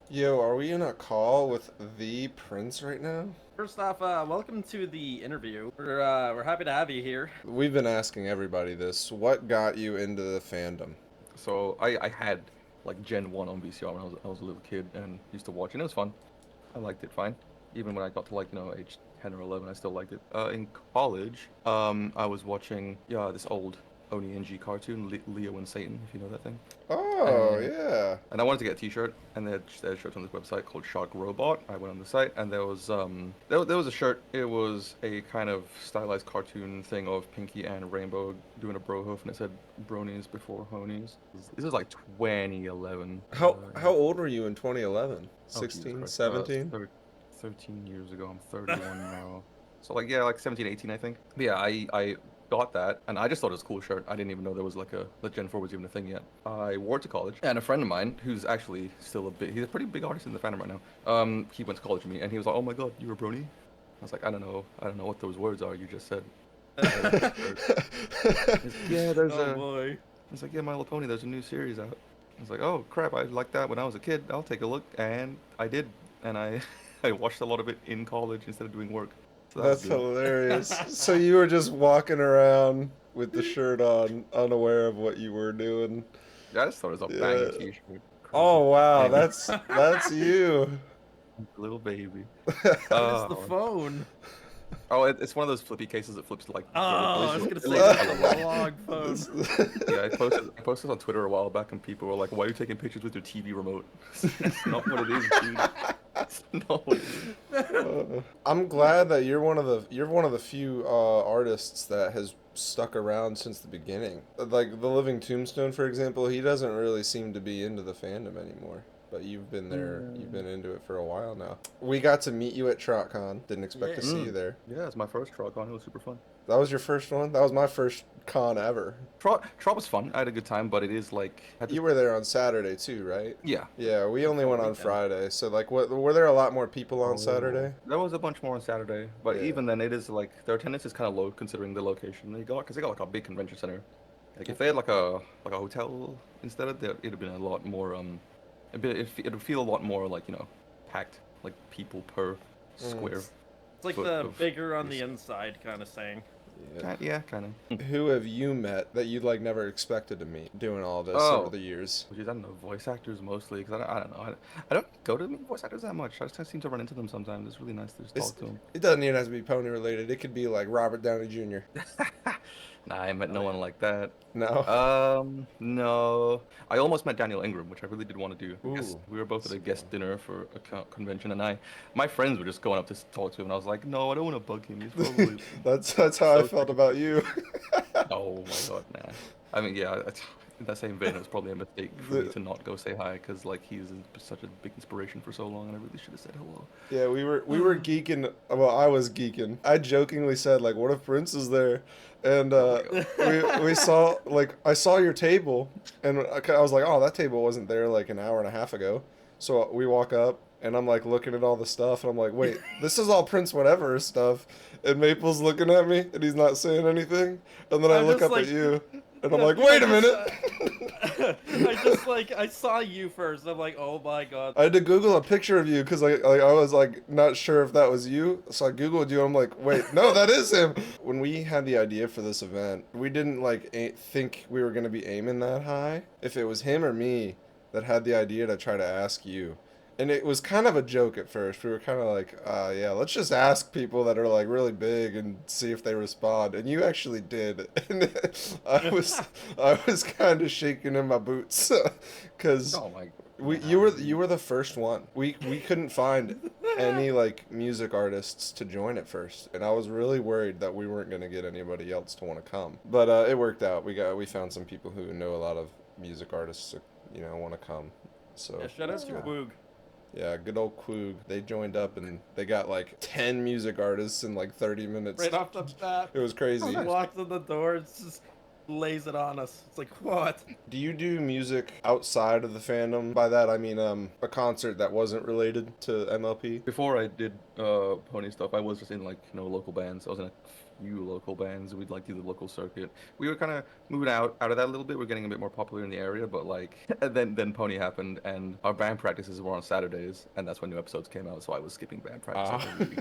Yo, are we in a call with the Prince right now? First off, welcome to the interview. We're happy to have you here. We've been asking everybody this. What got you into the fandom? So I had like Gen 1 on VCR when I was a little kid and used to watch it. And it was fun. I liked it fine. Even when I got to age 10 or 11, I still liked it. In college, I was watching this old Oni and G cartoon, Leo and Satan, if you know that thing. Oh, And yeah. and I wanted to get a T-shirt, and they had shirts on this website called Shark Robot. I went on the site, and there was a shirt. It was a kind of stylized cartoon thing of Pinky and Rainbow doing a bro hoof, and it said "Bronies before Honies." This is like 2011. How old were you in 2011? Oh Jesus 16, Christ, 17? 13 years ago. I'm 31 now. So like yeah, like 17, 18, I think. But yeah, I got that, and I just thought it was a cool shirt. I didn't even know there was like the Gen 4 was even a thing yet. I wore it to college, and a friend of mine, who's actually still he's a pretty big artist in the fandom right now. He went to college with me, and he was like, "Oh my God, you're a brony." I was like, I don't know what those words are you just said." I like the shirt. He's like, yeah, Oh boy. I was like, "Yeah, My Little Pony, there's a new series out." I was like, "Oh crap, I liked that when I was a kid. I'll take a look," and I did, and I I watched a lot of it in college instead of doing work, so that was That's good. hilarious. So you were just walking around with the shirt on, unaware of what you were doing. Yeah, I just thought it was a Yeah. banging T-shirt. Crazy. Oh, wow. Anyway, That's you. little baby. What is the Oh, phone? it's one of those flippy cases that flips like Oh, I was vertically. gonna It say looks that's kind of an long. analog phone. This- Yeah, I posted on Twitter a while back, and people were like, "Why are you taking pictures with your TV remote?" It's not what it is, dude. It's not what it is. I'm glad that you're one of the few artists that has stuck around since the beginning. Like the Living Tombstone, for example, he doesn't really seem to be into the fandom anymore. But you've been there, you've Mm. been into it for a while now. We got to meet you at TrotCon. Didn't expect to Yeah. see you there. Yeah, it's my first Trot con. It was super fun. That was your first one? That was my first con ever. Trot was fun. I had a good time, but it is like had this. You were there on Saturday too, right? Yeah. Yeah, we Like only for the went on weekend. Friday. So like what were there a lot more people on Oh, Saturday? there was a bunch more on Saturday, but Yeah. even then, it is like their attendance is kind of low considering the location they got, because they got like a big convention center. Like if they had like a hotel instead of that, it'd have been a lot more it'd feel a lot more like packed, like people per Mm. square It's like foot the of bigger on the space. inside kind of saying. Yeah. Yeah, kind of. Who have you met that you'd like never expected to meet doing all this over Oh, the years? which is I don't know, voice actors mostly, because I don't know, I don't go to meet voice actors that much. I just seem to run into them sometimes. It's really nice to just It's, talk to them. it doesn't even have to be pony related. It could be like Robert Downey Jr. Nah, I met Oh no yeah. one like that. No. No. I almost met Daniel Ingram, which I really did want to do. I guess Ooh, we were both at that's a a good guest one. dinner for a convention, and my friends were just going up to talk to him, and I was like, no, I don't want to bug him. He's probably That's how I so felt freaking. about you. Oh my God, nah. I mean, yeah, in that same vein, it was probably a mistake for me The- to not go say hi, because like he's such a big inspiration for so long, and I really should have said hello. Yeah, we were geeking. Well, I was geeking. I jokingly said like, "What if Prince is there?" And Oh my God. we saw like I saw your table, and I was like, "Oh, that table wasn't there like an hour and a half ago." So we walk up, and I'm like looking at all the stuff, and I'm like, "Wait, this is all Prince whatever stuff." And Maple's looking at me, and he's not saying anything. And then I I'm look just up at like, you, and I'm yeah, like, I "Wait a just, minute." I saw you first. I'm like, oh my god. I had to Google a picture of you because I was like not sure if that was you, so I Googled you. I'm like, wait, no, that is him. When we had the idea for this event, we didn't like think we were gonna be aiming that high. If it was him or me that had the idea to try to ask you, and it was kind of a joke at first. We were kind of like, yeah, let's just ask people that are like really big and see if they respond. And you actually did, and I was I was kind of shaking in my boots because Oh my we nah, you were the first one. We couldn't find any like music artists to join at first, and I was really worried that we weren't gonna get anybody else to want to come. But it worked out. We found some people who know a lot of music artists, want to come. So Yeah, shout it's out to good. Quoog. Yeah, good old Quoog. They joined up and they got like 10 music artists in like 30 minutes. Right off the bat. It was Oh, crazy. Just nice. walks in the door and just lays it on us. It's like, what? Do you do music outside of the fandom? By that I mean a concert that wasn't related to MLP. Before I did pony stuff, I was just in like local bands. I was in a few local bands. We'd like do the local circuit. We were kind of moving out of that a little bit. We're getting a bit more popular in the area, but like and then Pony happened, and our band practices were on Saturdays, and that's when new episodes came out. So I was skipping band practice Ah. every week.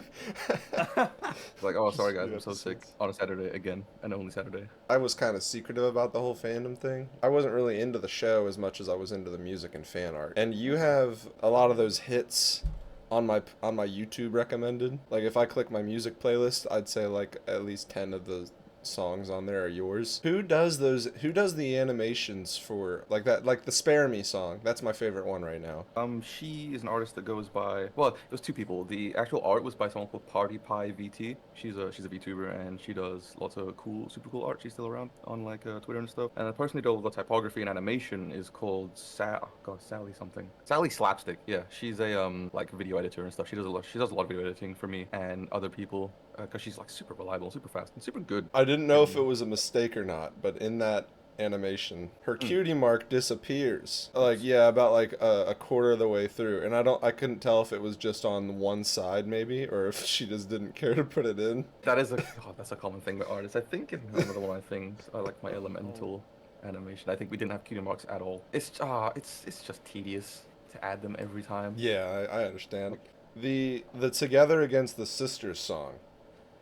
It's like, oh, sorry guys, New I'm so sick episodes. on a Saturday again, and only Saturday. I was kind of secretive about the whole fandom thing. I wasn't really into the show as much as I was into the music and fan art. And you have a lot of those hits on my YouTube recommended. Like if I click my music playlist, I'd say like at least 10 of the songs on there are yours. Who does the animations for like that, like the Spare Me song? That's my favorite one right now. She is an artist that goes by, well, there's two people. The actual art was by someone called Party Pie VT. She's a VTuber, and she does lots of cool, super cool art. She's still around on like Twitter and stuff. And the person who does the typography and animation is called Sally something. Sally Slapstick. Yeah, she's a like video editor and stuff. She does a lot of video editing for me and other people because she's like super reliable, super fast, and super good. I didn't know if it was a mistake or not, but in that animation, her cutie mark disappears. Like yeah, about like a quarter of the way through, and I couldn't tell if it was just on one side maybe, or if she just didn't care to put it in. That is that's a common thing with artists. I think in another one of my things, I like my elemental animation. I think we didn't have cutie marks at all. It's just tedious to add them every time. Yeah, I understand. The Together Against the Sisters song.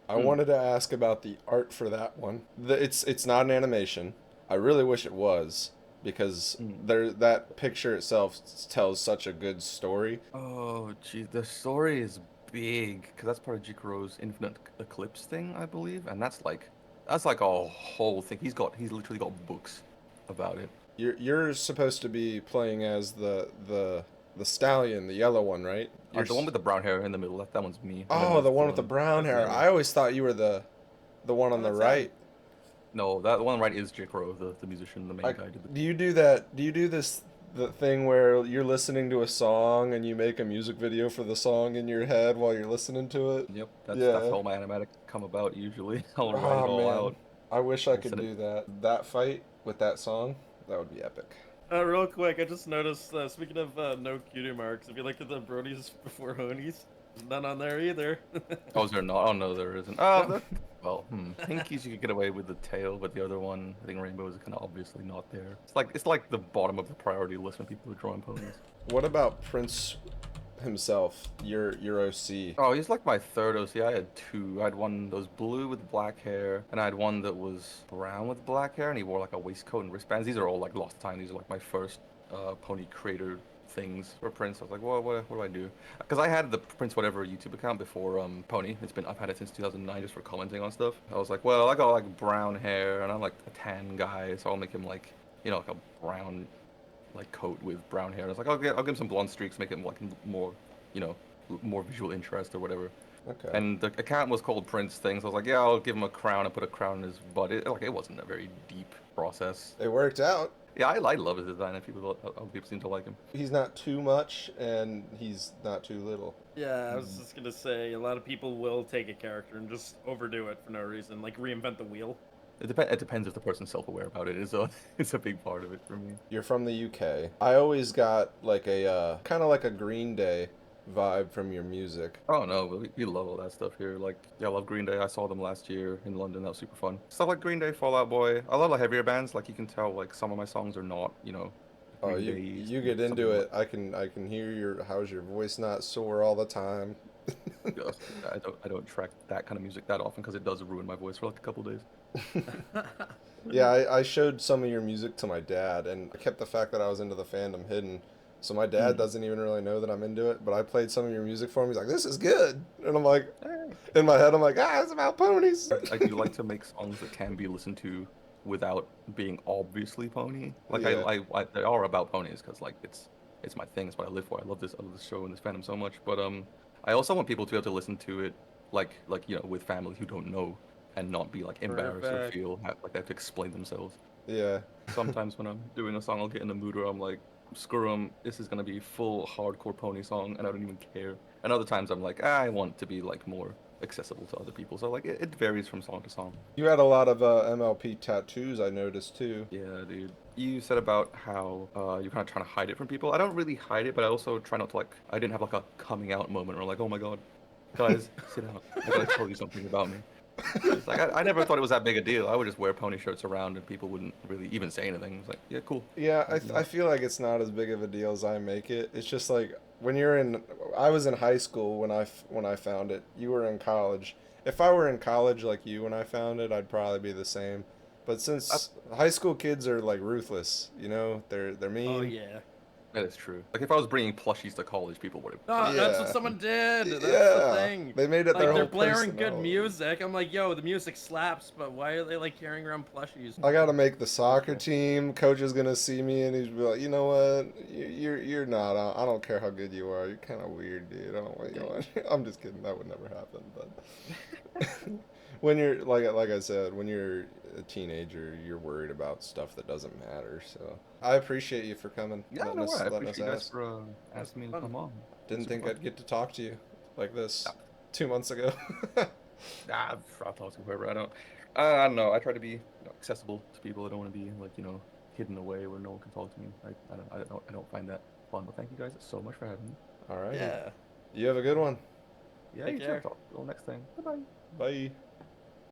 I wanted to ask about the art for that one. It's not an animation. I really wish it was because that picture itself tells such a good story. Oh, gee, the story is big because that's part of Jikuro's Infinite Eclipse thing, I believe, and that's like a whole thing. He's literally got books about it. You're supposed to be playing as the stallion, the yellow one, right? The one with the brown hair in the middle. That one's me. And then Oh, there's the one with the brown that's hair. the- I always thought you were the one on the that's right. No, that one on the right is Jikuro, the musician, the main guy. Do you do that? Do you do the thing where you're listening to a song and you make a music video for the song in your head while you're listening to it? Yep, that's Yeah. how my animatics come about usually. I'll write it Oh all man, out. I wish I and could send it- do that. That fight with that song, that would be epic. Real quick, I just noticed, speaking of no cutie marks, if you look at the Brodies before Honies, there's none on there either. Oh, is there not? Oh no, there isn't. Oh, well, Pinkies you could get away with the tail, but the other one, I think Rainbow is kind of obviously not there. It's like the bottom of the priority list when people are drawing ponies. What about Prince himself? Your OC. Oh, he's like my third OC. I had two. I had one that was blue with black hair, and I had one that was brown with black hair, and he wore like a waistcoat and wristbands. These are all like lost time. These are like my first pony creator things for Prince. I was like, well, what do I do? Because I had the Prince Whatever YouTube account before Pony. I've had it since 2009 just for commenting on stuff. I was like, well, I got like brown hair, and I'm like a tan guy, so I'll make him like, like a brown like coat with brown hair. I was like, I'll give him some blonde streaks, make him like more, more visual interest or whatever. Okay. And the account was called Prince Things. I was like, yeah, I'll give him a crown and put a crown in his butt. It wasn't a very deep process. It worked out. Yeah, I love his design, and other people seem to like him. He's not too much, and he's not too little. Yeah, I was just gonna say, a lot of people will take a character and just overdo it for no reason, like reinvent the wheel. It depends if the person's self-aware about it. It's a big part of it for me. You're from the UK. I always got like a kind of like a Green Day vibe from your music. Oh no, but we love all that stuff here. Like, yeah, I love Green Day. I saw them last year in London. That was super fun. Stuff like Green Day, Fall Out Boy. I love the heavier bands. Like you can tell, like some of my songs are not, Oh, Green you Day's, you get something into like- it. I can hear how's your voice not sore all the time. Yeah, I don't track that kind of music that often because it does ruin my voice for like a couple days. Yeah, I showed some of your music to my dad, and I kept the fact that I was into the fandom hidden. So my dad doesn't even really know that I'm into it, but I played some of your music for him. He's like, "This is good," and I'm like, in my head, I'm like, "It's about ponies." I do like to make songs that can be listened to without being obviously pony. Like Yeah. they are about ponies because like it's my thing. It's what I live for. I love this show and this fandom so much. But I also want people to be able to listen to it like with family who don't know and not be like embarrassed or Perfect. feel like they have to explain themselves. Yeah. Sometimes when I'm doing a song, I'll get in the mood where I'm like, screw 'em, this is gonna be full hardcore pony song, and I don't even care. And other times I'm like, I want to be like more accessible to other people. So like it varies from song to song. You had a lot of MLP tattoos, I noticed too. Yeah, dude. You said about how you're kind of trying to hide it from people. I don't really hide it, but I also try not to like. I didn't have like a coming out moment where like, oh my god, guys, sit down. I gotta tell you something about me. It's like I never thought it was that big a deal. I would just wear pony shirts around and people wouldn't really even say anything. It's like, yeah, cool. Yeah, Like, you know. I feel like it's not as big of a deal as I make it. It's just like when you're in, I was in high school when I found it. You were in college. If I were in college like you when I found it, I'd probably be the same. But since high school kids are like ruthless, you know, they're mean. Oh yeah. That is true. Like if I was bringing plushies to college, people would have. No, that's what Yeah. someone did. That's the Yeah, thing. they made it Like their they're whole blaring good personality. music. I'm like, yo, the music slaps, but why are they like carrying around plushies? I gotta make the soccer team. Coach is gonna see me and he's be like, you know what? You're not. I don't care how good you are. You're kind of weird, dude. I don't want you on. I'm just kidding. That would never happen. But when you're like I said, when you're a teenager, you're worried about stuff that doesn't matter. So I appreciate you for coming. Yeah, letting no us, worry. I letting appreciate us you guys ask. for asking me to fun. come on. Didn't Super think fun. I'd get to talk to you like this Yeah. 2 months ago. I'll talk to whoever. I don't know. I try to be accessible to people. I don't want to be like hidden away where no one can talk to me. I don't find that fun. But thank you guys so much for having me. All right. Yeah. You have a good one. Yeah, Take you too. care. Talk to you all next time. Bye bye. Bye.